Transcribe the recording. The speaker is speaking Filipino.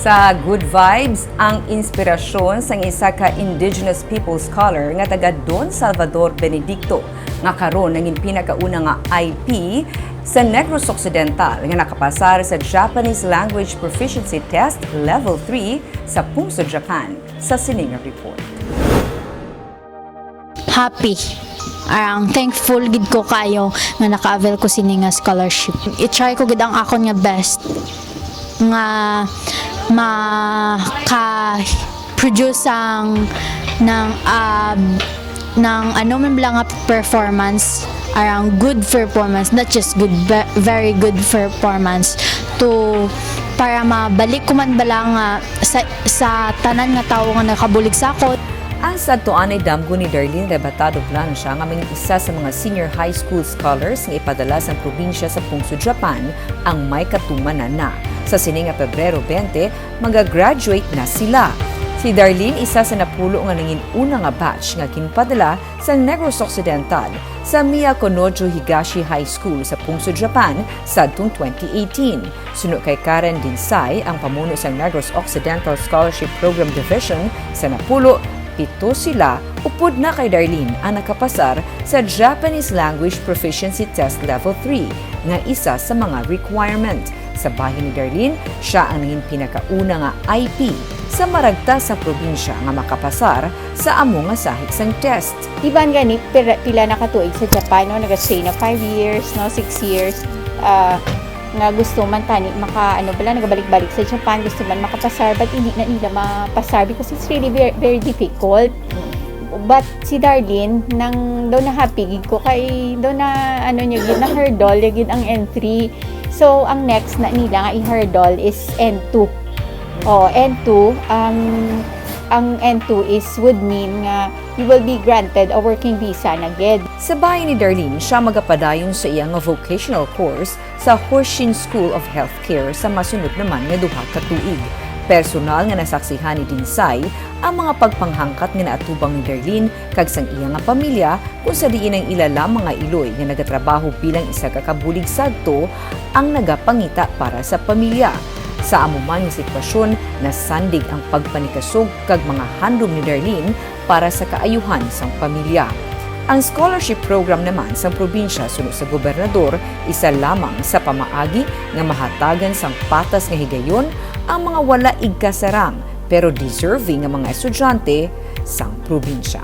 Sa Good Vibes, ang inspirasyon sa isa ka Indigenous people scholar nga taga Don Salvador Benedicto nga karon naging pinakauna nga IP sa Negros Occidental nga nakapasar sa Japanese Language Proficiency Test Level 3 sa Pungso, Japan, sa sining report. Happy. Thankful gid ko kayo nga naka-avail ko sini nga scholarship. I-try ko gid ang akon nga best nga maka-produce ng ano man lang nga performance, good performance, not just good, very good performance para mabalik ko man bala nga sa tanan nga tawo nga nakabulig sa ako. Ang sadtuan ay damgo ni Darlene Rebatado Plancia nga maging isa sa mga senior high school scholars nga ipadala sa probinsya sa Pungso, Japan ang may katumanan na. Sa sining nga Pebrero 20, mag-graduate na sila. Si Darlene isa sa napulo nga nangin una nga batch nga kinpadala sa Negros Occidental sa Miyakonojo Higashi High School sa Pungso, Japan sadtong 2018. Suno kay Karen Dinsay, ang pamuno sa Negros Occidental Scholarship Program Division sa napulo, 7 sila, upod na kay Darlene ang nakapasar sa Japanese Language Proficiency Test Level 3 nga isa sa mga requirement. Sa bahin ni Darlene, siya ang naging pinakauna nga IP sa maragta sa probinsya nga makapasar sa amo nga sahig sang test. Iban gani pila nakatuig sa Japan, no? Nag-stay na 5 years, no? 6 years. Nga gusto man tani nagabalik-balik sa Japan, gusto man makapasar, but hindi na nila mapasar because it's really very, very difficult. But si Darlene nang daw na happy gid ko kay daw na niya gid na hurdle gid ang N3. So ang next na nila nga i-hurdle is N2. N2 ang N2 would mean nga you will be granted a working visa na gid. Sa bahay ni Darlene, siya magapadayon sa iyang vocational course sa Horshin School of Healthcare sa masunod naman nga duha ka tuig. Personal nga nasaksihan ni Dinsay ang mga pagpanghangkat nga naatubang ni Darlene kag sang iya nga pamilya kung sa diin ang ilalang mga iloy nga nagatrabaho bilang isa ka kabulig sadto ang nagapangita para sa pamilya. Sa amuman nga sitwasyon, nasandig ang pagpanikasog kag mga handom ni Darlene para sa kaayuhan sang pamilya. Ang scholarship program naman sa probinsya sunod sa gobernador, isa lamang sa pamaagi nga mahatagan sang patas nga higayon ang mga wala igkasarang pero deserving nga mga estudyante sang probinsya.